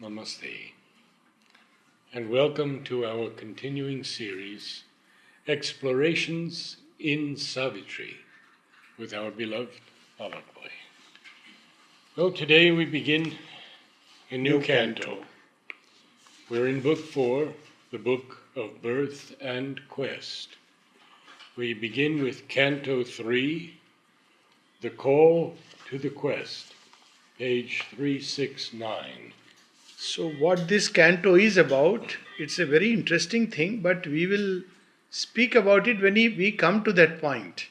Namaste, and welcome to our continuing series, Explorations in Savitri, with our beloved Alok. Well, today we begin a new canto. We're in Book 4, the Book of Birth and Quest. We begin with Canto 3, The Call to the Quest, page 369. So what this canto is about, it's a very interesting thing, but we will speak about it when we come to that point.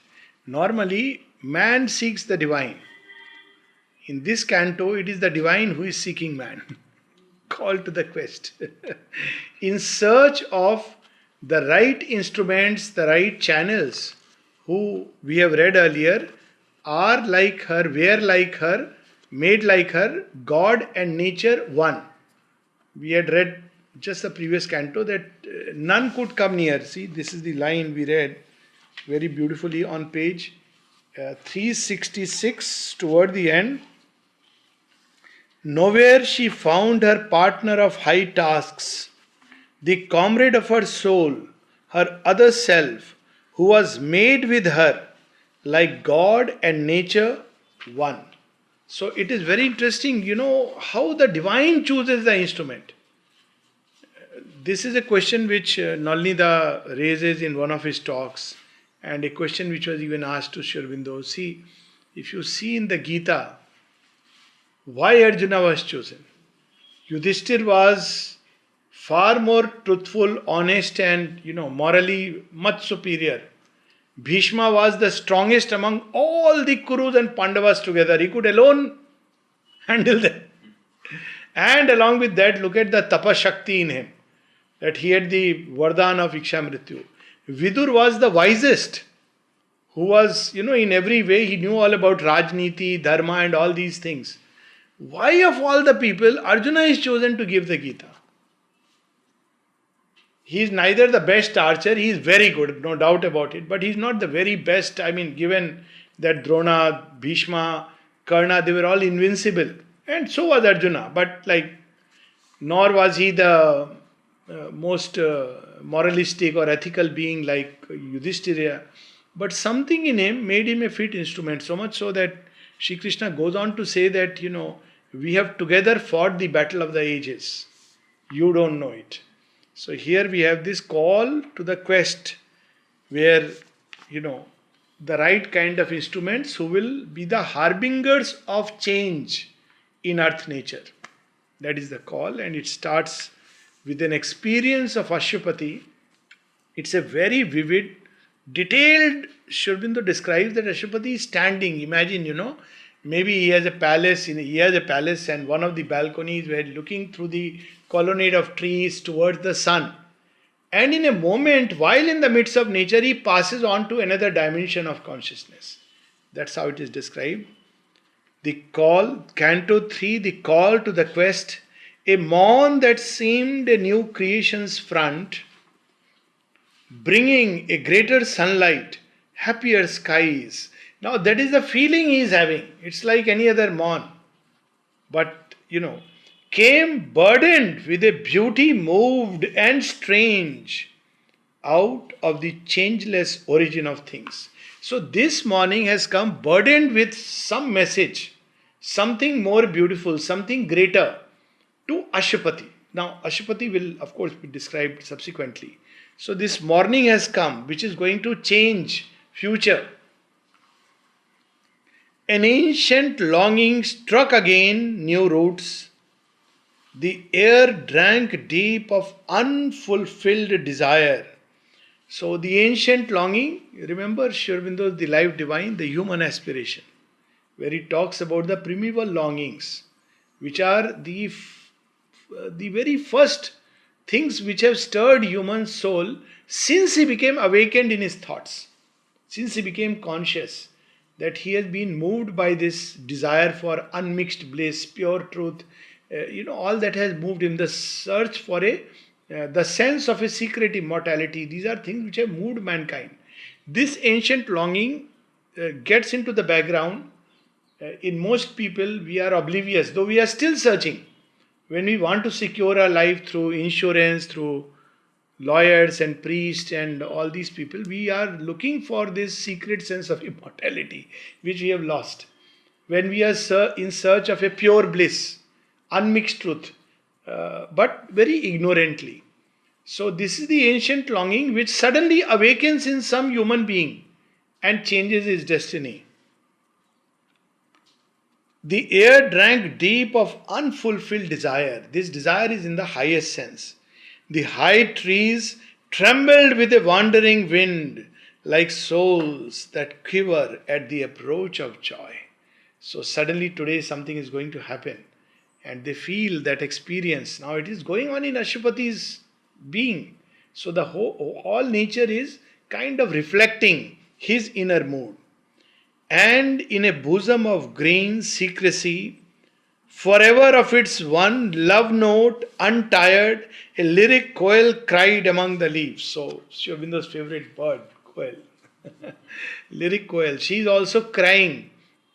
Normally, man seeks the divine. In this canto, it is the divine who is seeking man. Call to the quest. In search of the right instruments, the right channels, who we have read earlier, are like her, were like her, made like her, God and nature one. We had read just the previous canto that none could come near. See, this is the line we read very beautifully on page 366 toward the end. Nowhere she found her partner of high tasks, the comrade of her soul, her other self, who was made with her, like God and nature one. So it is very interesting, how the divine chooses the instrument. This is a question which Nalnida raises in one of his talks, and a question which was even asked to Sri Aurobindo. See, if you see in the Gita, why Arjuna was chosen? Yudhishthir was far more truthful, honest, and morally much superior. Bhishma was the strongest among all the Kurus and Pandavas together. He could alone handle them. And along with that, look at the Tapa Shakti in him, that he had the Vardhan of Ikshamrityu. Vidur was the wisest, who was, in every way, he knew all about Rajniti, Dharma, and all these things. Why of all the people, Arjuna is chosen to give the Gita? He is neither the best archer, he is very good, no doubt about it, but he is not the very best. Given that Drona, Bhishma, Karna, they were all invincible. And so was Arjuna, but nor was he the most moralistic or ethical being like Yudhishthira. But something in him made him a fit instrument, so much so that Shri Krishna goes on to say that, we have together fought the battle of the ages. You don't know it. So here we have this call to the quest where, the right kind of instruments who will be the harbingers of change in earth nature. That is the call, and it starts with an experience of Ashwapati. It's a very vivid, detailed, Sri Aurobindo describes that Ashwapati is standing. Imagine, maybe he has a palace, and one of the balconies were looking through the colonnade of trees towards the sun. And in a moment, while in the midst of nature, he passes on to another dimension of consciousness. That's how it is described. The call, Canto 3, the call to the quest, a morn that seemed a new creation's front, bringing a greater sunlight, happier skies. Now that is the feeling he is having. It's like any other morn. But, came burdened with a beauty moved and strange out of the changeless origin of things. So this morning has come burdened with some message, something more beautiful, something greater to Ashwapati. Now Ashwapati will of course be described subsequently. So this morning has come, which is going to change future. An ancient longing struck again new roots. The air drank deep of unfulfilled desire. So the ancient longing, remember Sri Aurobindo's The Life Divine, the human aspiration, where he talks about the primeval longings, which are the very first things which have stirred human soul since he became awakened in his thoughts, since he became conscious that he has been moved by this desire for unmixed bliss, pure truth, all that has moved him, the search for the sense of a secret immortality. These are things which have moved mankind. This ancient longing gets into the background. In most people, we are oblivious, though we are still searching. When we want to secure our life through insurance, through lawyers and priests and all these people, we are looking for this secret sense of immortality, which we have lost. When we are in search of a pure bliss, unmixed truth, but very ignorantly. So, this is the ancient longing which suddenly awakens in some human being and changes his destiny. The air drank deep of unfulfilled desire. This desire is in the highest sense. The high trees trembled with a wandering wind, like souls that quiver at the approach of joy. So suddenly today something is going to happen, and they feel that experience. Now it is going on in Ashupati's being. So the whole all nature is kind of reflecting his inner mood. And in a bosom of green secrecy, forever of its one love note, untired, a lyric quail cried among the leaves. So, Sri Aurobindo's favorite bird, quail. Lyric quail. She is also crying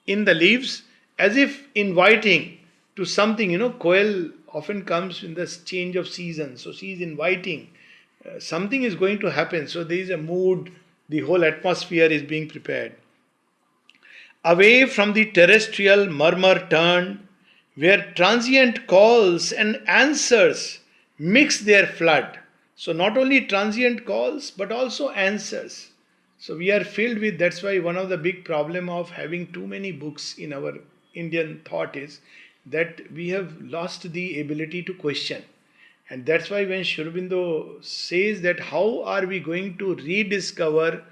in the leaves as if inviting to something. Quail often comes in the change of season. So, she is inviting. Something is going to happen. So, there is a mood, the whole atmosphere is being prepared. Away from the terrestrial murmur turned, where transient calls and answers mix their flood. So not only transient calls, but also answers. So we are filled with, that's why one of the big problem of having too many books in our Indian thought is that we have lost the ability to question. And that's why when Sri Aurobindo says that how are we going to rediscover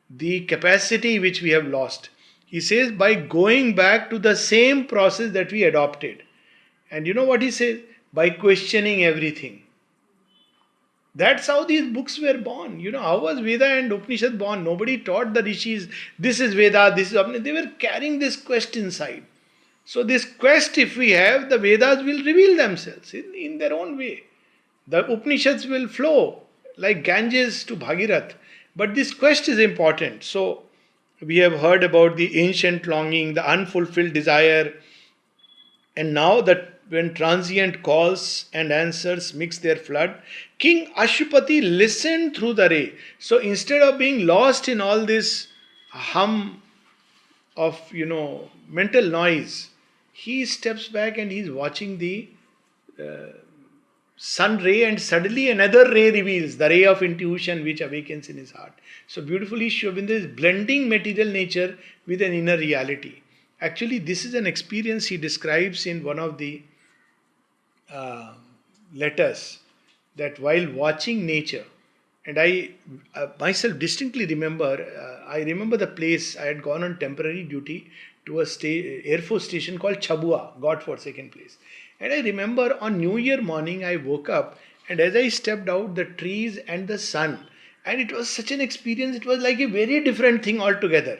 the capacity which we have lost, he says by going back to the same process that we adopted. And you know what he says? By questioning everything. That's how these books were born. How was Veda and Upanishad born? Nobody taught the rishis, this is Veda, this is Upanishad. They were carrying this quest inside. So this quest, if we have, the Vedas will reveal themselves in their own way. The Upanishads will flow like Ganges to Bhagirath. But this quest is important. So we have heard about the ancient longing, the unfulfilled desire, and now that when transient calls and answers mix their flood, King Ashupati listened through the ray. So instead of being lost in all this hum of, mental noise, he steps back and he's watching the sun ray, and suddenly another ray reveals, the ray of intuition which awakens in his heart. So beautifully, Sri Aurobindo is blending material nature with an inner reality. Actually, this is an experience he describes in one of the letters, that while watching nature, and I myself distinctly remember, I remember the place. I had gone on temporary duty to a Air Force station called Chabua, God-forsaken place. And I remember on New Year morning, I woke up, and as I stepped out, the trees and the sun, and it was such an experience. It was like a very different thing altogether.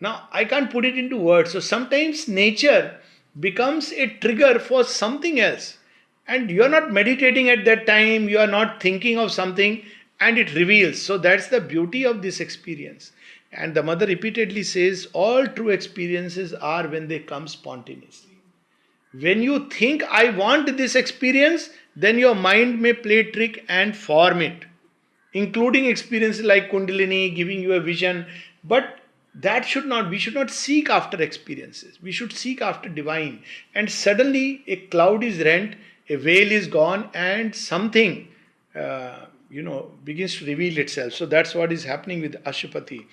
Now, I can't put it into words. So sometimes nature becomes a trigger for something else. And you are not meditating at that time, you are not thinking of something, and it reveals. So that's the beauty of this experience. And the mother repeatedly says, all true experiences are when they come spontaneously. When you think, I want this experience, then your mind may play trick and form it, including experiences like Kundalini, giving you a vision. But we should not seek after experiences. We should seek after divine. And suddenly a cloud is rent, a veil is gone, and something, begins to reveal itself. So that's what is happening with Ashupati.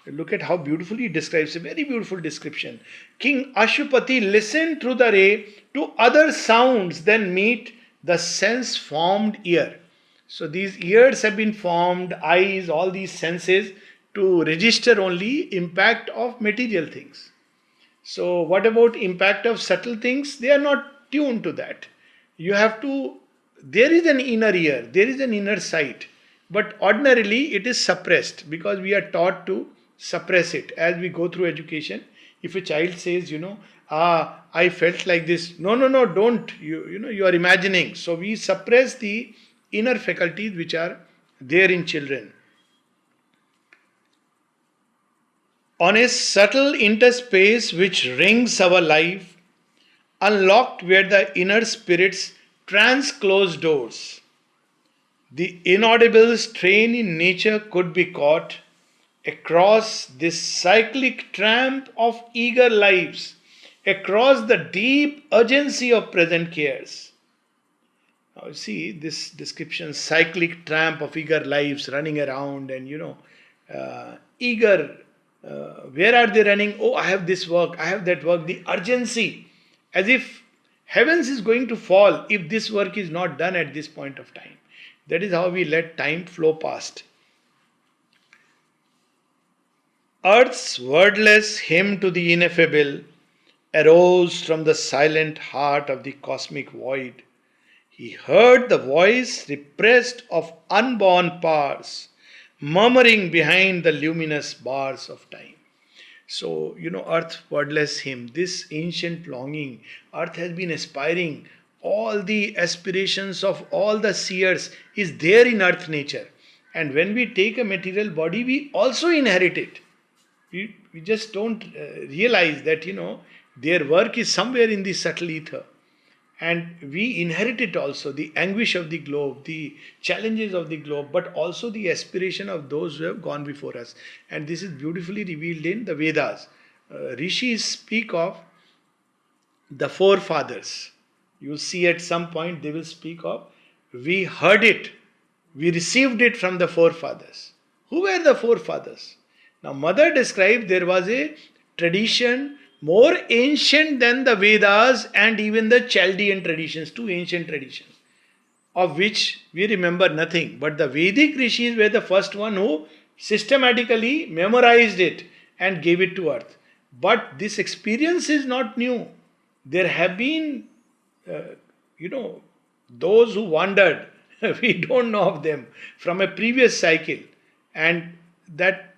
Look at how beautifully he describes, a very beautiful description. King Ashupati listened through the ray to other sounds than meet the sense-formed ear. So these ears have been formed, eyes, all these senses, to register only impact of material things. So what about impact of subtle things? They are not tuned to that. There is an inner ear, there is an inner sight, but ordinarily it is suppressed because we are taught to suppress it as we go through education. If a child says, I felt like this, no, don't, you are imagining. So we suppress the inner faculties which are there in children. On a subtle interspace which rings our life, unlocked where the inner spirits trance closed doors. The inaudible strain in nature could be caught across this cyclic tramp of eager lives, across the deep urgency of present cares. Now, you see this description cyclic tramp of eager lives running around and eager. Where are they running? Oh, I have this work, I have that work. The urgency, as if heavens is going to fall if this work is not done at this point of time. That is how we let time flow past. Earth's wordless hymn to the ineffable arose from the silent heart of the cosmic void. He heard the voice repressed of unborn powers, murmuring behind the luminous bars of time. So, Earth's wordless hymn, this ancient longing, Earth has been aspiring, all the aspirations of all the seers is there in Earth nature. And when we take a material body, we also inherit it. We just don't realize that, their work is somewhere in the subtle ether. And we inherit it also, the anguish of the globe, the challenges of the globe, but also the aspiration of those who have gone before us. And this is beautifully revealed in the Vedas. Rishis speak of the forefathers. You will see at some point they will speak of, we heard it, we received it from the forefathers. Who were the forefathers? Now, Mother described there was a tradition more ancient than the Vedas and even the Chaldean traditions, two ancient traditions, of which we remember nothing. But the Vedic rishis were the first one who systematically memorized it and gave it to earth. But this experience is not new. There have been, those who wandered, we don't know of them, from a previous cycle, and that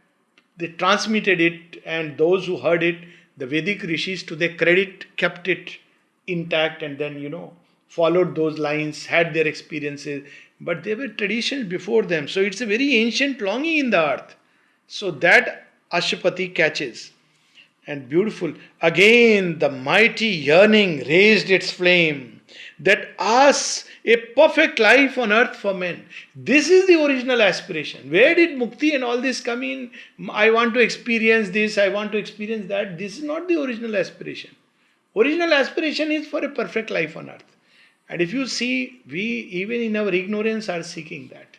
they transmitted it, and those who heard it, the Vedic rishis, to their credit, kept it intact and then, followed those lines, had their experiences. But there were traditions before them. So it's a very ancient longing in the earth. So that Ashwapati catches. And beautiful. Again, the mighty yearning raised its flame that asks a perfect life on earth for men. This is the original aspiration. Where did mukti and all this come in? I want to experience this, I want to experience that. This is not the original aspiration. Original aspiration is for a perfect life on earth. And if you see, we even in our ignorance are seeking that.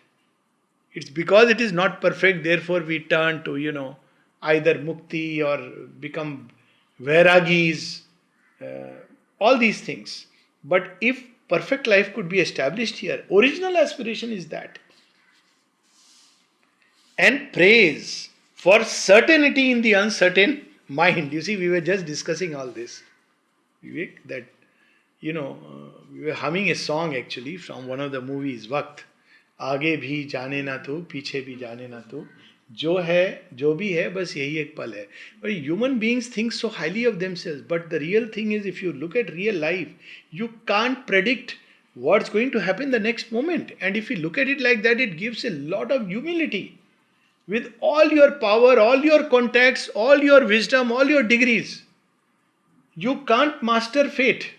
It's because it is not perfect, therefore we turn to, either mukti or become vairagis, all these things. But if perfect life could be established here, original aspiration is that. And praise for certainty in the uncertain mind. You see, we were just discussing all this, Vivek, that, we were humming a song actually from one of the movies, Waqt. आगे भी जाने ना तू, पीछे भी जाने ना तू, जो है, जो भी है, बस यही एक पल है. But human beings think so highly of themselves. But the real thing is, if you look at real life, you can't predict what's going to happen the next moment. And if you look at it like that, it gives a lot of humility. With all your power, all your contacts, all your wisdom, all your degrees, you can't master fate.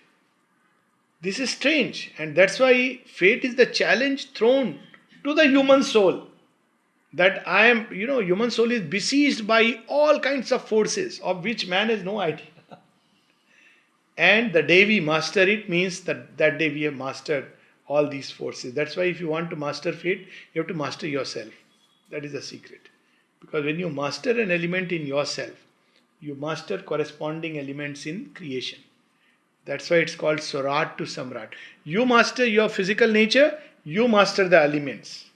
This is strange. And that's why fate is the challenge thrown to the human soul. That human soul is besieged by all kinds of forces of which man has no idea. And the day we master it means that day we have mastered all these forces. That's why if you want to master fate, you have to master yourself. That is the secret. Because when you master an element in yourself, you master corresponding elements in creation. That's why it's called Swarat to Samrat. You master your physical nature, you master the elements.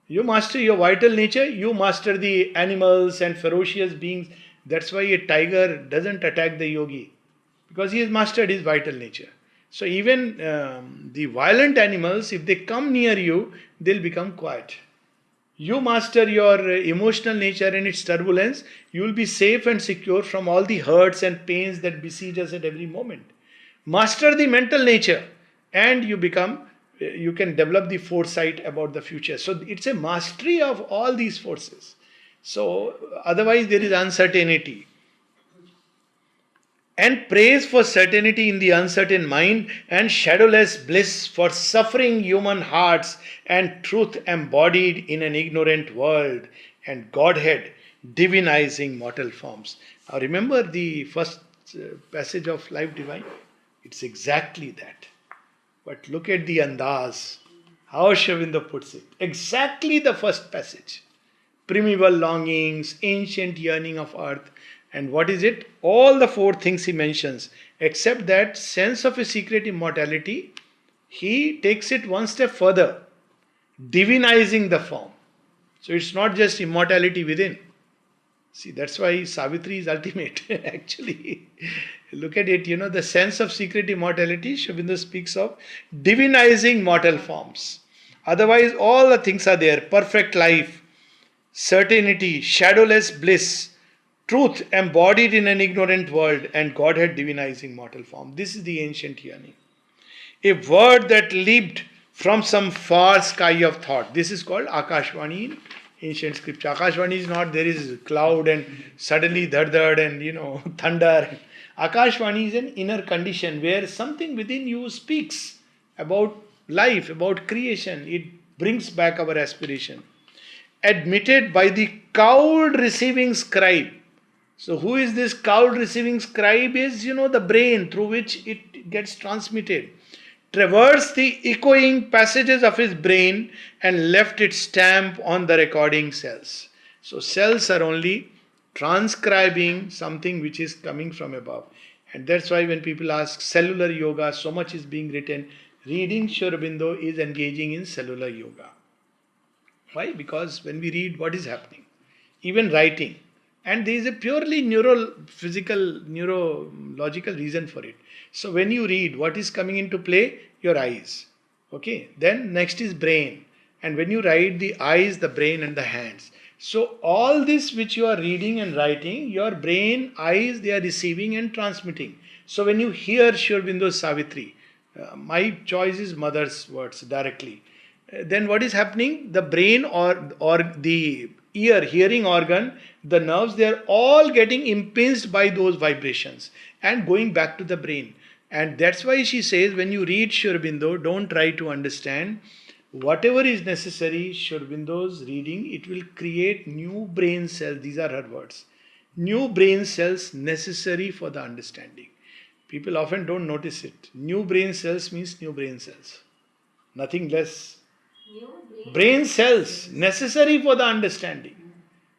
You master your vital nature, you master the animals and ferocious beings. That's why a tiger doesn't attack the yogi, because he has mastered his vital nature. So even the violent animals, if they come near you, they'll become quiet. You master your emotional nature and its turbulence, you will be safe and secure from all the hurts and pains that besiege us at every moment. Master the mental nature and you can develop the foresight about the future. So it's a mastery of all these forces. So otherwise there is uncertainty. and praise for certainty in the uncertain mind, and shadowless bliss for suffering human hearts, and truth embodied in an ignorant world, and Godhead divinizing mortal forms. Now remember the first passage of Life Divine? It's exactly that. But look at the andaz, how Shavindo puts it. Exactly the first passage. Primeval longings, ancient yearning of earth. And what is it? All the four things he mentions, except that sense of a secret immortality, he takes it one step further, divinizing the form. So it's not just immortality within. See, that's why Savitri is ultimate. Actually, look at it, the sense of secret immortality, Shavindo speaks of divinizing mortal forms. Otherwise, all the things are there: perfect life, certainty, shadowless bliss, truth embodied in an ignorant world, and Godhead divinizing mortal form. This is the ancient yearning. A word that leaped from some far sky of thought. This is called Akashvani in ancient scripture. Akashvani is not there is cloud and suddenly dhar and thunder. Akashvani is an inner condition where something within you speaks about life, about creation. It brings back our aspiration. Admitted by the cowed receiving scribe. So who is this cowed receiving scribe? Is the brain through which it gets transmitted. Traversed the echoing passages of his brain and left its stamp on the recording cells. So cells are only transcribing something which is coming from above. And that's why when people ask cellular yoga, so much is being written. Reading Sri Aurobindo is engaging in cellular yoga. Why? Because when we read, what is happening? Even writing. And there is a purely neurological reason for it. So when you read, what is coming into play? Your eyes. Okay. Then next is brain. And when you write, the eyes, the brain and the hands. So all this which you are reading and writing, your brain, eyes, they are receiving and transmitting. So when you hear Sri Aurobindo's Savitri, my choice is mother's words directly. Then what is happening? The brain or the ear, hearing organ, the nerves, they are all getting impinged by those vibrations and going back to the brain. And that's why she says, when you read Sri Aurobindo, don't try to understand. Whatever is necessary, Sri Aurobindo's reading, it will create new brain cells. These are her words. New brain cells necessary for the understanding. People often don't notice it. New brain cells means new brain cells. Nothing less. Brain cells necessary for the understanding.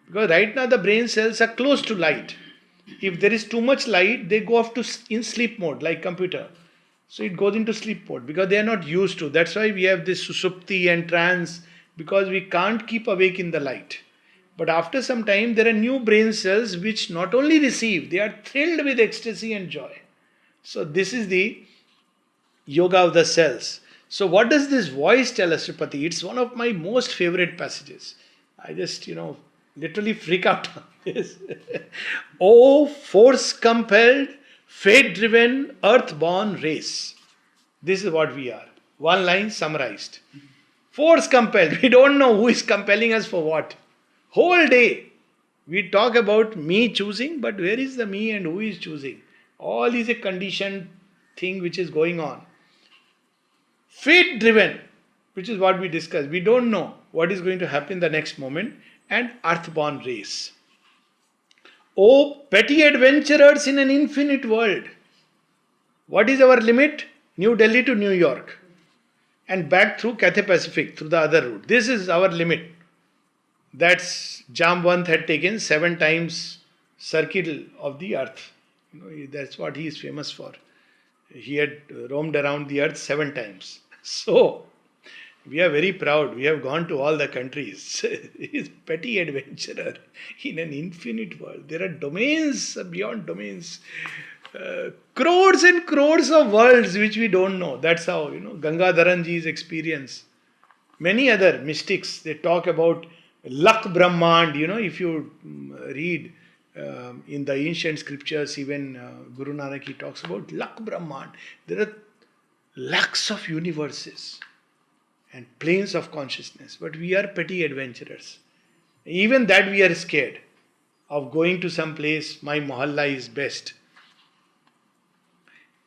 Because right now the brain cells are close to light. If there is too much light, they go off in sleep mode, like computer. So it goes into sleep mode because they are not used to. That's why we have this susupti and trance, because we can't keep awake in the light. But after some time, there are new brain cells which not only receive, they are thrilled with ecstasy and joy. So this is the yoga of the cells. So what does this voice tell us, Sripati? It's one of my most favorite passages. I just, literally freak out on this. Oh, force-compelled, fate-driven, earth-born race. This is what we are. One line summarized. Force-compelled. We don't know who is compelling us for what. Whole day, we talk about me choosing, but where is the me and who is choosing? All is a conditioned thing which is going on. Fate-driven, which is what we discussed. We don't know what is going to happen the next moment. And earth-born race. Oh, petty adventurers in an infinite world. What is our limit? New Delhi to New York. And back through Cathay Pacific, through the other route. This is our limit. That's Jamwant had taken 7 times circle of the earth. That's what he is famous for. He had roamed around the earth 7 times. So, we are very proud. We have gone to all the countries. He is petty adventurer in an infinite world. There are domains beyond domains. Crores and crores of worlds which we don't know. That's how, Gangadharanji's experience. Many other mystics, they talk about Lak Brahmand. If you read in the ancient scriptures, even Guru Nanak, he talks about Lak Brahmand. There are lakhs of universes and planes of consciousness. But we are petty adventurers. Even that we are scared of going to some place, my mohalla is best.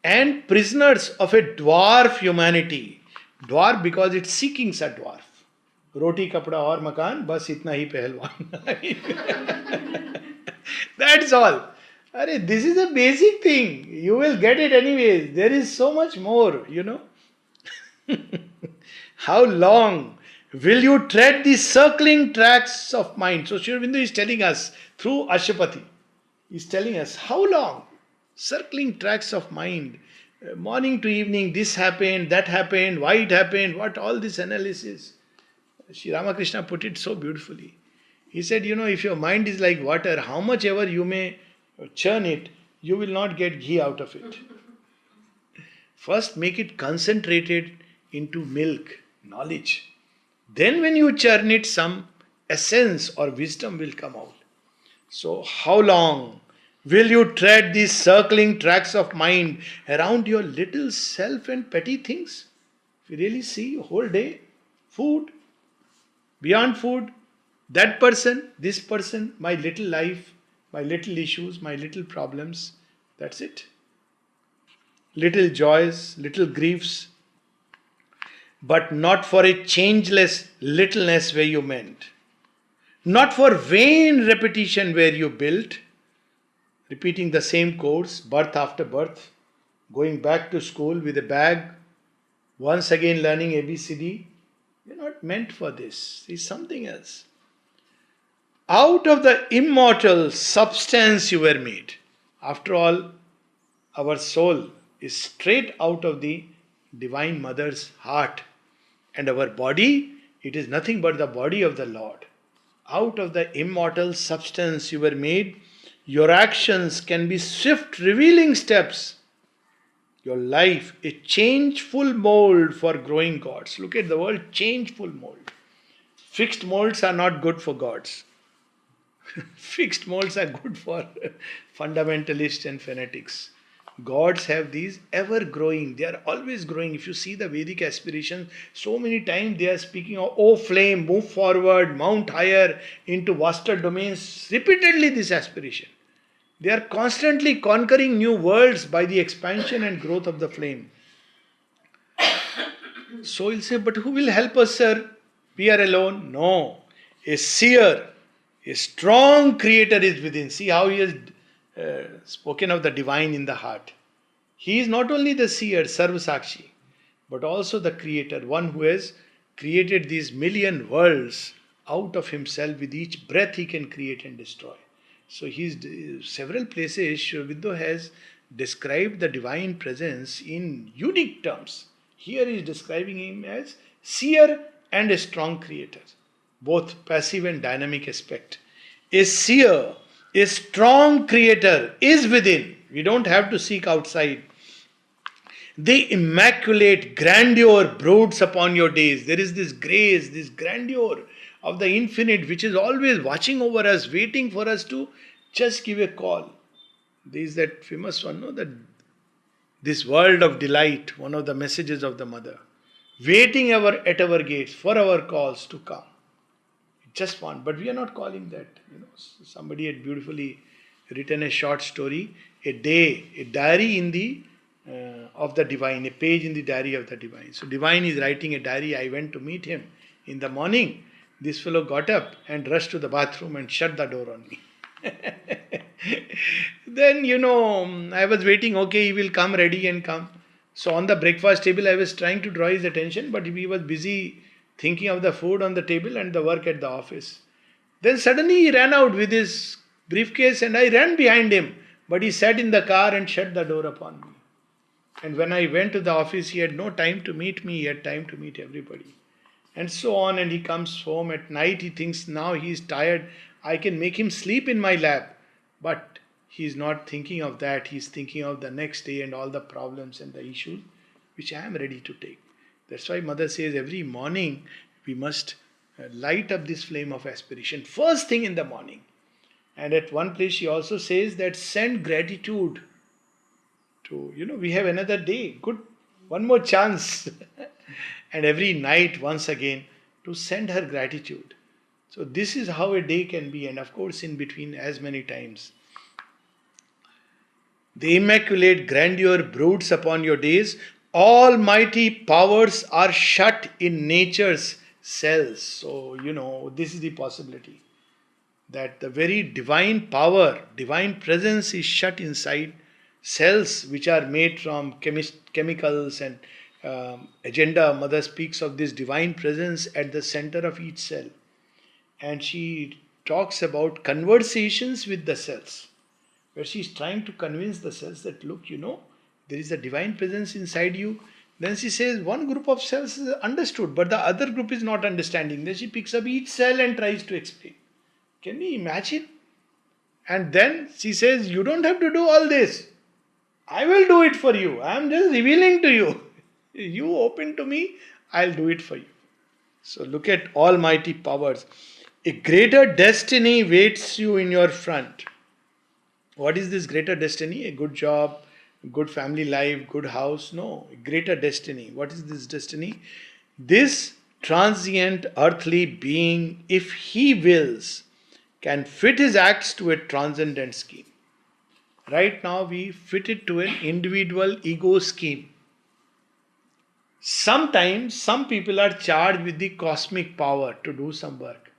and prisoners of a dwarf humanity. Dwarf because its seekings are dwarf. Roti, kapda aur makan, bas itna hi pehlwan. That's all. This is a basic thing. You will get it anyways. There is so much more. How long will you tread the circling tracks of mind? So Sri Aurobindo is telling us through Ashapati. He's telling us how long? Circling tracks of mind. Morning to evening, this happened, that happened, why it happened, what all this analysis. Sri Ramakrishna put it so beautifully. He said, if your mind is like water, how much ever you may churn it, you will not get ghee out of it. First, make it concentrated into milk, knowledge. Then when you churn it, some essence or wisdom will come out. So how long will you tread these circling tracks of mind around your little self and petty things? If you really see, whole day, food, beyond food, that person, this person, my little life, my little issues, my little problems, that's it. Little joys, little griefs, but not for a changeless littleness where you meant. Not for vain repetition where you built, repeating the same course, birth after birth, going back to school with a bag, once again learning ABCD. You're not meant for this. It's something else. Out of the immortal substance you were made. After all, our soul is straight out of the Divine Mother's heart. And our body, it is nothing but the body of the Lord. Out of the immortal substance you were made, your actions can be swift revealing steps. Your life, a changeful mold for growing gods. Look at the word changeful mold. Fixed molds are not good for gods. Fixed molds are good for fundamentalists and fanatics. Gods have these ever growing, they are always growing. If you see the Vedic aspiration, so many times they are speaking of, oh flame, move forward, mount higher into vaster domains. Repeatedly this aspiration. They are constantly conquering new worlds by the expansion and growth of the flame. So you'll say, but who will help us, sir? We are alone? No. A seer, a strong creator is within. See how he has spoken of the divine in the heart. He is not only the seer, Sarvasakshi, but also the creator, one who has created these million worlds out of himself. With each breath he can create and destroy. So he's several places Sri Aurobindo has described the divine presence in unique terms. Here he is describing him as seer and a strong creator, both passive and dynamic aspect. A seer, a strong creator is within. We don't have to seek outside. The immaculate grandeur broods upon your days. There is this grace, this grandeur of the infinite which is always watching over us, waiting for us to just give a call. There is that famous one, no? That this world of delight, one of the messages of the mother, waiting at our gates for our calls to come. Just one, but we are not calling that. Somebody had beautifully written a short story, a diary in the of the divine, a page in the diary of the divine. So divine is writing a diary. I went to meet him in the morning. This fellow got up and rushed to the bathroom and shut the door on me. Then, I was waiting, okay, he will come ready and come. So on the breakfast table, I was trying to draw his attention, but he was busy thinking of the food on the table and the work at the office. Then suddenly he ran out with his briefcase and I ran behind him. But he sat in the car and shut the door upon me. And when I went to the office, he had no time to meet me, he had time to meet everybody. And so on, and he comes home at night, he thinks now he is tired, I can make him sleep in my lap. But he is not thinking of that, he is thinking of the next day and all the problems and the issues which I am ready to take. That's why Mother says every morning we must light up this flame of aspiration. First thing in the morning. And at one place she also says that send gratitude to, we have another day, good, one more chance. And every night once again to send her gratitude. So this is how a day can be, and of course in between as many times. The immaculate grandeur broods upon your days. Almighty powers are shut in nature's cells. So, this is the possibility that the very divine power, divine presence is shut inside cells which are made from chemicals and agenda. Mother speaks of this divine presence at the center of each cell. And she talks about conversations with the cells, where she's trying to convince the cells that, look, there is a divine presence inside you. Then she says one group of cells is understood, but the other group is not understanding. Then she picks up each cell and tries to explain. Can we imagine? And then she says, you don't have to do all this. I will do it for you. I am just revealing to you. You open to me, I'll do it for you. So look at almighty powers. A greater destiny waits you in your front. What is this greater destiny? A good job, good family life, good house? No, a greater destiny. What is this destiny? This transient earthly being, if he wills, can fit his acts to a transcendent scheme. Right now, we fit it to an individual ego scheme. Sometimes, some people are charged with the cosmic power to do some work.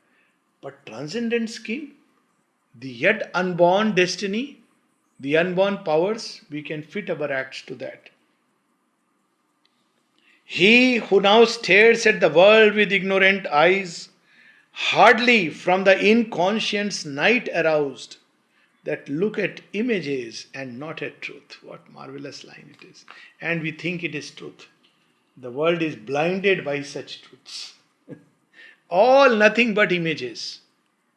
But transcendent scheme, the yet unborn destiny, the unborn powers, we can fit our acts to that. He who now stares at the world with ignorant eyes, hardly from the inconscience night aroused, that look at images and not at truth. What marvelous line it is. And we think it is truth. The world is blinded by such truths. All nothing but images.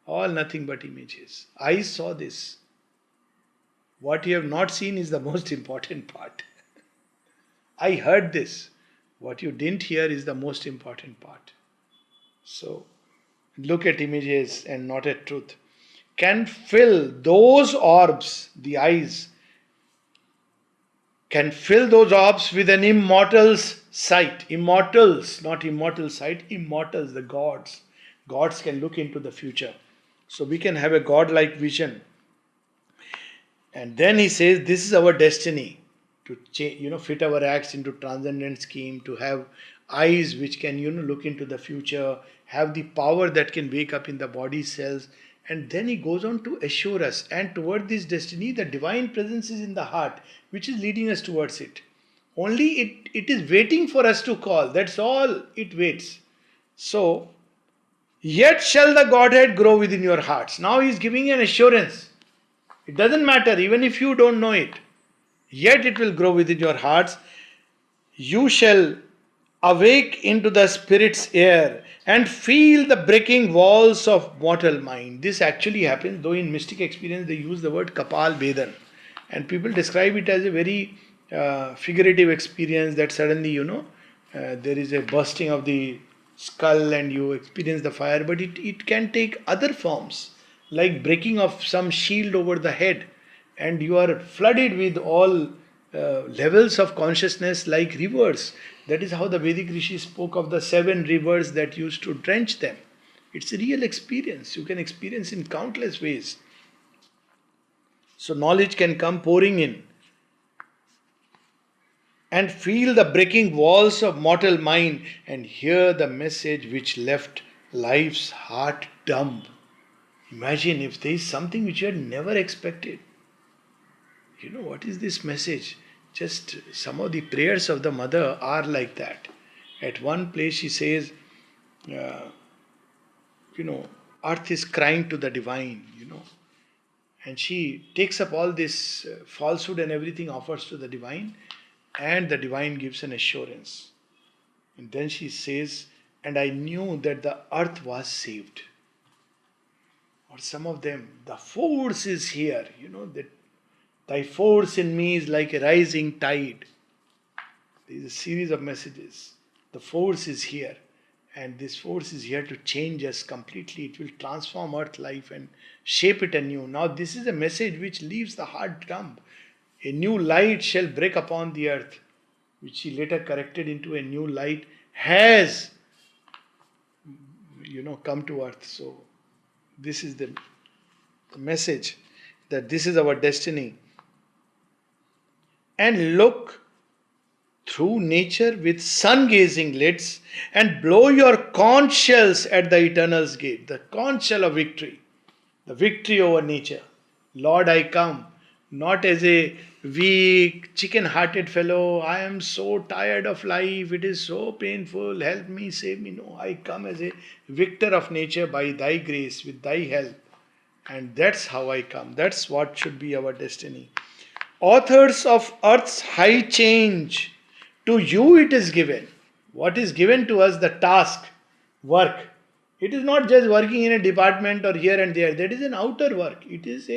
All nothing but images. I saw this. What you have not seen is the most important part. I heard this. What you didn't hear is the most important part. So, look at images and not at truth. Can fill those orbs, the eyes, can fill those orbs with an immortal's sight. Immortals, not immortal sight, immortals, the gods. Gods can look into the future. So we can have a godlike vision. And then he says, this is our destiny, to fit our acts into transcendent scheme, to have eyes which can, look into the future, have the power that can wake up in the body cells. And then he goes on to assure us, and toward this destiny, the divine presence is in the heart, which is leading us towards it. Only it is waiting for us to call. That's all it waits. So, yet shall the Godhead grow within your hearts. Now he is giving an assurance. It doesn't matter, even if you don't know it. Yet it will grow within your hearts. You shall awake into the spirit's air and feel the breaking walls of mortal mind. This actually happens, though in mystic experience they use the word Kapal Vedan. And people describe it as a very figurative experience, that suddenly, there is a bursting of the skull and you experience the fire. But it can take other forms, like breaking of some shield over the head. And you are flooded with all levels of consciousness like rivers. That is how the Vedic Rishi spoke of the 7 rivers that used to drench them. It's a real experience. You can experience in countless ways. So knowledge can come pouring in. And feel the breaking walls of mortal mind and hear the message which left life's heart dumb. Imagine if there is something which you had never expected. What is this message? Just some of the prayers of the mother are like that. At one place she says, earth is crying to the divine, And she takes up all this falsehood and everything, offers to the divine, and the divine gives an assurance. And then she says, and I knew that the earth was saved. Or some of them, the force is here, that thy force in me is like a rising tide. There is a series of messages. The force is here. And this force is here to change us completely. It will transform earth life and shape it anew. Now this is a message which leaves the heart dumb. A new light shall break upon the earth, which she later corrected into a new light, has, come to earth. So this is the message, that this is our destiny. and look through nature with sun gazing lids and blow your conch shells at the eternal's gate. The conch shell of victory, the victory over nature. Lord, I come not as a weak, chicken hearted fellow. I am so tired of life. It is so painful. Help me, save me. No, I come as a victor of nature by thy grace, with thy help. And that's how I come. That's what should be our destiny. Authors of earth's high change, to you it is given. What is given to us? The task, work. It is not just working in a department or here and there. That is an outer work. It is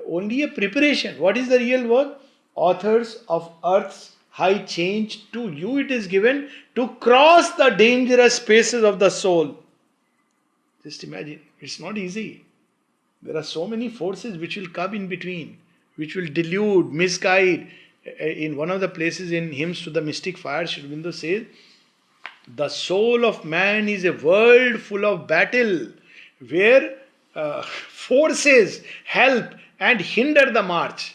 only a preparation. What is the real work? Authors of earth's high change, to you it is given to cross the dangerous spaces of the soul. Just imagine, it's not easy. There are so many forces which will come in between, which will delude, misguide. In one of the places in Hymns to the Mystic Fire, Sri Aurobindo says, the soul of man is a world full of battle, where forces help and hinder the march.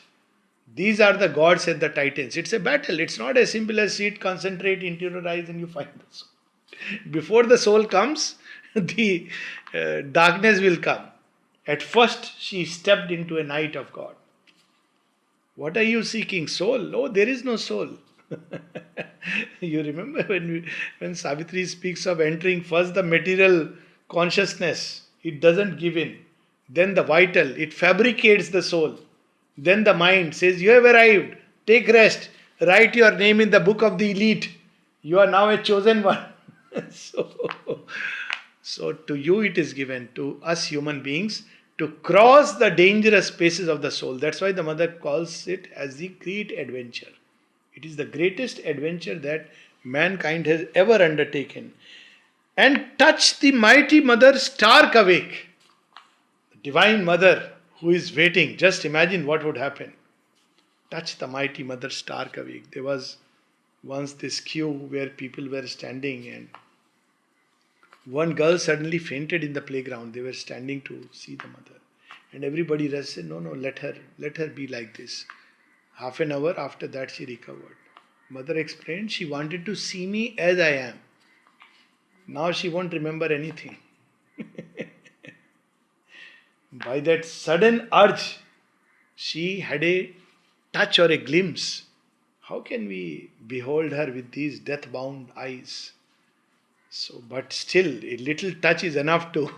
These are the gods and the titans. It's a battle. It's not as simple as sit, concentrate, interiorize, and you find the soul. Before the soul comes, the darkness will come. At first, she stepped into a night of God. What are you seeking? Soul? No, there is no soul. You remember when Savitri speaks of entering first the material consciousness, it doesn't give in. Then the vital, it fabricates the soul. Then the mind says, you have arrived, take rest, write your name in the book of the elite. You are now a chosen one. So to you it is given, to us human beings, to cross the dangerous spaces of the soul. That's why the mother calls it as the great adventure. It is the greatest adventure that mankind has ever undertaken. And touch the mighty mother stark awake. The divine mother who is waiting. Just imagine what would happen. Touch the mighty mother stark awake. There was once this queue where people were standing, and one girl suddenly fainted in the playground. They were standing to see the mother. And everybody said, no, let her be like this. Half an hour after that she recovered. Mother explained she wanted to see me as I am. Now she won't remember anything. By that sudden urge, she had a touch or a glimpse. How can we behold her with these death-bound eyes? So, but still, a little touch is enough to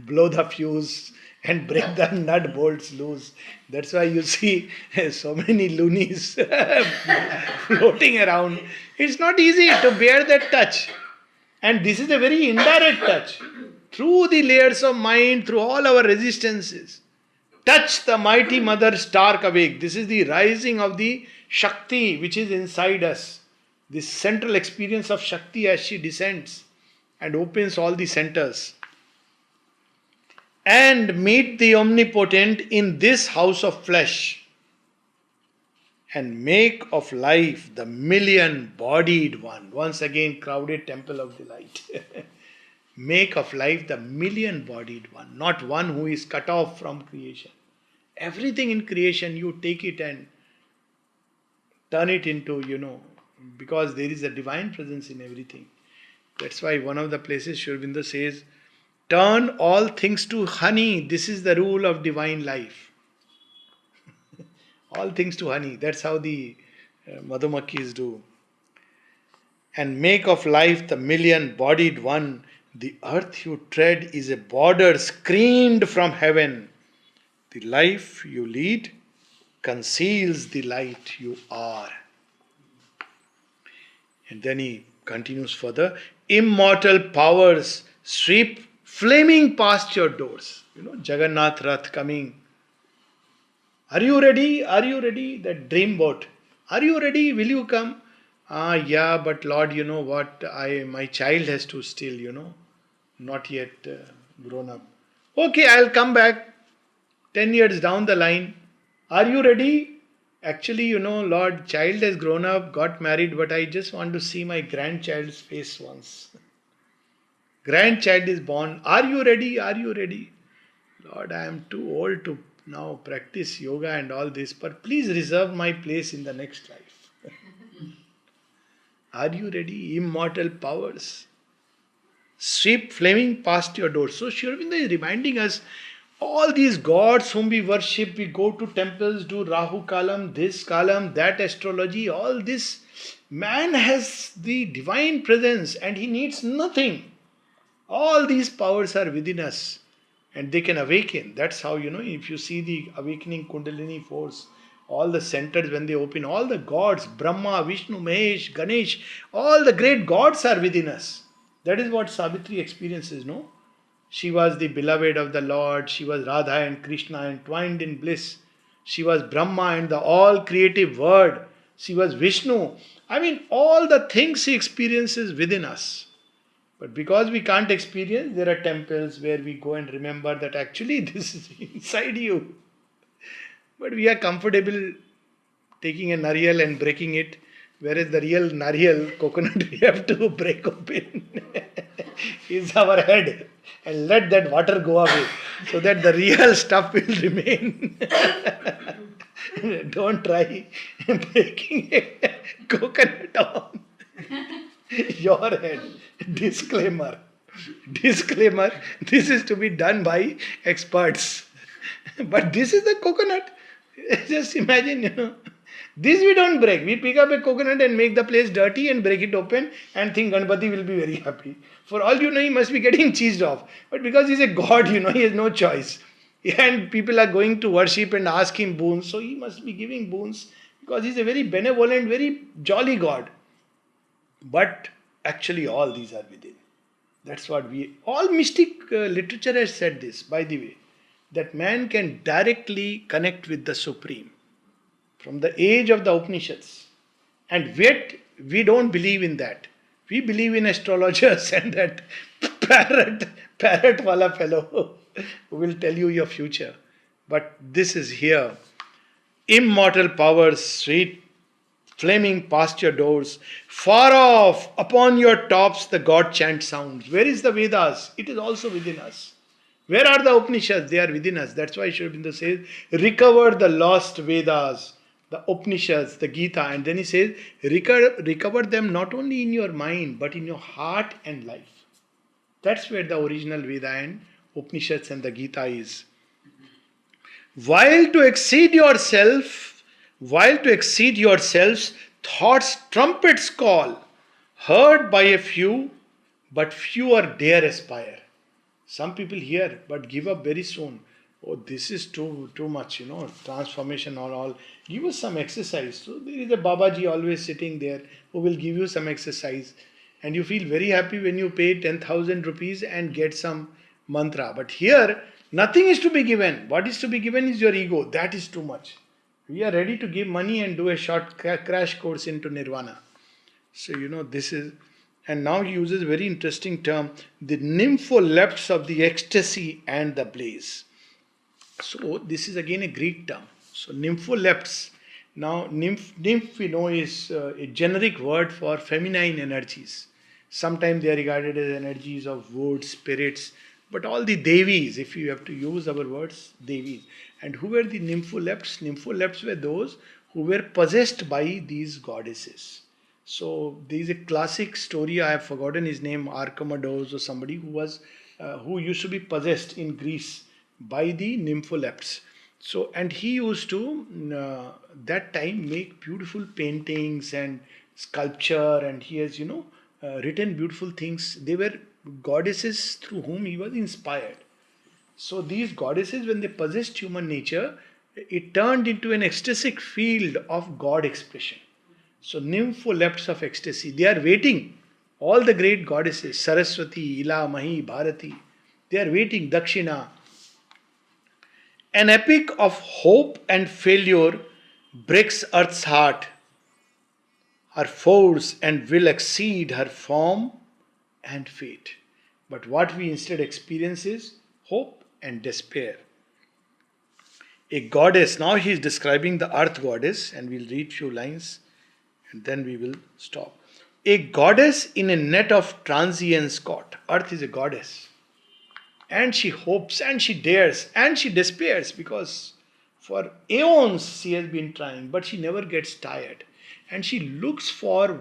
blow the fuse and break the nut bolts loose. That's why you see so many loonies floating around. It's not easy to bear that touch. And this is a very indirect touch. Through the layers of mind, through all our resistances. Touch the mighty mother stark awake. This is the rising of the Shakti which is inside us. This central experience of Shakti as she descends and opens all the centers. And meet the omnipotent in this house of flesh. And make of life the million-bodied one. Once again, crowded temple of delight. Make of life the million-bodied one. Not one who is cut off from creation. Everything in creation, you take it and turn it into, because there is a divine presence in everything. That's why one of the places Sri Aurobindo says, turn all things to honey. This is the rule of divine life. All things to honey. That's how the Madhumakkis do. And make of life the million-bodied one. The earth you tread is a border screened from heaven. The life you lead conceals the light you are. And then he continues further. Immortal powers sweep flaming past your doors. Jagannath Rath coming. Are you ready? Are you ready? That dream boat. Are you ready? Will you come? Yeah, but Lord, you know what? My child has to still, not yet grown up. Okay, I'll come back 10 years down the line. Are you ready? Actually, Lord, child has grown up, got married, but I just want to see my grandchild's face once. Grandchild is born. Are you ready? Are you ready? Lord, I am too old to now practice yoga and all this, but please reserve my place in the next life. Are you ready? Immortal powers sweep flaming past your door. So Sri Aurobindo is reminding us all these gods whom we worship, we go to temples, do Rahu Kalam, this Kalam, that astrology, all this. Man has the divine presence and he needs nothing. All these powers are within us and they can awaken. That's how, if you see the awakening Kundalini force, all the centers when they open, all the gods, Brahma, Vishnu, Mahesh, Ganesh, all the great gods are within us. That is what Savitri experiences, no? She was the beloved of the Lord. She was Radha and Krishna entwined in bliss. She was Brahma and the all creative word. She was Vishnu. I mean, all the things she experiences within us. But because we can't experience, there are temples where we go and remember that actually this is inside you. But we are comfortable taking a nariyal and breaking it, whereas the real nariyal, coconut, we have to break open is our head and let that water go away so that the real stuff will remain. Don't try breaking a coconut on your head. Disclaimer. Disclaimer. This is to be done by experts. But this is the coconut. Just imagine, This we don't break. We pick up a coconut and make the place dirty and break it open and think Ganpati will be very happy. For all you know, he must be getting cheesed off. But because he's a god, he has no choice. And people are going to worship and ask him boons. So he must be giving boons because he's a very benevolent, very jolly god. But actually all these are within. That's what all mystic literature has said this, by the way, that man can directly connect with the Supreme from the age of the Upanishads. And yet we don't believe in that. We believe in astrologers and that parrot wala fellow who will tell you your future. But this is here. Immortal powers, sweet flaming past your doors, far off upon your tops the God chant sounds. Where is the Vedas? It is also within us. Where are the Upanishads? They are within us. That's why Sri Aurobindo says, recover the lost Vedas, the Upanishads, the Gita. And then he says, recover them not only in your mind, but in your heart and life. That's where the original Veda and Upanishads and the Gita is. While to exceed yourselves, thoughts trumpets call, heard by a few, but fewer dare aspire. Some people hear, but give up very soon. Oh, this is too much, transformation or all. Give us some exercise. So there is a Babaji always sitting there who will give you some exercise. And you feel very happy when you pay 10,000 rupees and get some mantra. But here, nothing is to be given. What is to be given is your ego. That is too much. We are ready to give money and do a short crash course into nirvana. So, this is... And now he uses a very interesting term, the nympholepts of the ecstasy and the blaze. So this is again a Greek term. So nympholepts. Now nymph we know is a generic word for feminine energies. Sometimes they are regarded as energies of wood, spirits. But all the devis, if you have to use our words, devis. And who were the nympholepts? Nympholepts were those who were possessed by these goddesses. So there is a classic story, I have forgotten his name, Archimedes or somebody who used to be possessed in Greece by the nympholepts. So, and he used to that time make beautiful paintings and sculpture, and he has written beautiful things. They were goddesses through whom he was inspired. So these goddesses, when they possessed human nature, it turned into an ecstatic field of God expression. So nympholepts of ecstasy, they are waiting. All the great goddesses, Saraswati, Ila, Mahi, Bharati, they are waiting, Dakshina. An epic of hope and failure breaks earth's heart. Her force and will exceed her form and fate. But what we instead experience is hope and despair. A goddess, now he is describing the earth goddess, and we'll read few lines and then we will stop. A goddess in a net of transience caught. Earth is a goddess. And she hopes and she dares and she despairs because For aeons she has been trying, but she never gets tired. And she looks for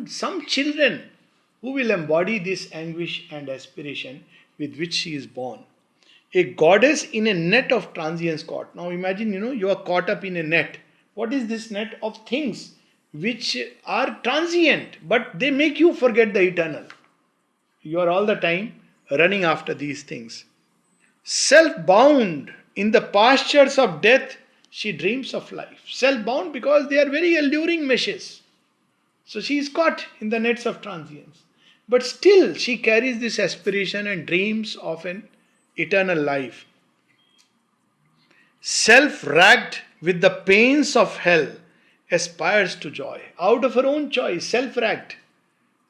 some children who will embody this anguish and aspiration with which she is born. A goddess in a net of transience caught. Now imagine, you are caught up in a net. What is this net? Of things which are transient, but they make you forget the eternal. You are all the time running after these things. Self bound in the pastures of death, she dreams of life. Self bound because they are very alluring meshes. So she is caught in the nets of transience. But still, she carries this aspiration and dreams of an eternal life. Self racked with the pains of hell, aspires to joy. Out of her own choice, self racked.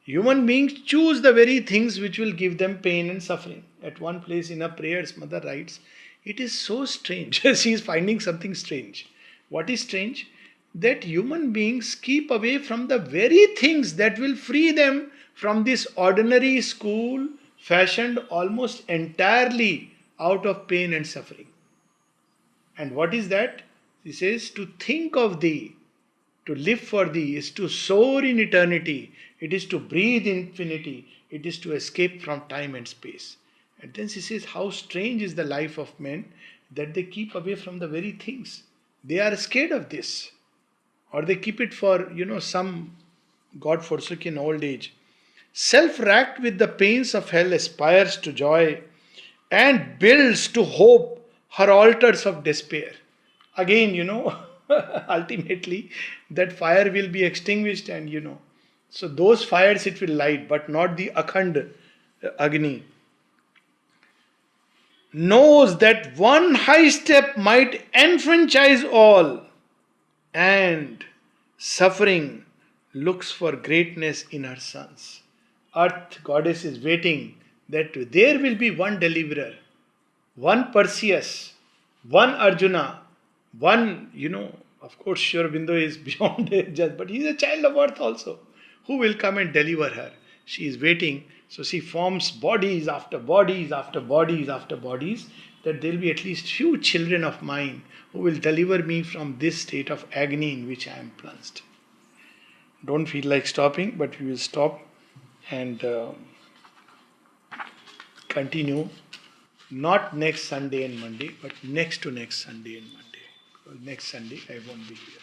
Human beings choose the very things which will give them pain and suffering. At one place in her prayers, Mother writes, it is so strange. She is finding something strange. What is strange? That human beings keep away from the very things that will free them from this ordinary school fashioned almost entirely out of pain and suffering. And what is that? He says, to think of thee, to live for thee, is to soar in eternity. It is to breathe infinity. It is to escape from time and space. And then he says, how strange is the life of men that they keep away from the very things. They are scared of this. Or they keep it for, some God-forsaken old age. Self-racked with the pains of hell, aspires to joy and builds to hope her altars of despair. Again, ultimately that fire will be extinguished and so those fires it will light, but not the Akhand Agni. Knows that one high step might enfranchise all, and suffering looks for greatness in her sons. Earth goddess is waiting that there will be one deliverer, one Perseus, one Arjuna, one, of course, Sri Aurobindo is beyond just, but he is a child of earth also, who will come and deliver her. She is waiting, so she forms bodies after bodies after bodies after bodies, that there will be at least few children of mine who will deliver me from this state of agony in which I am plunged. Don't feel like stopping, but we will stop and continue. Not next Sunday and Monday, but next to next Sunday and Monday. Because next Sunday I won't be here.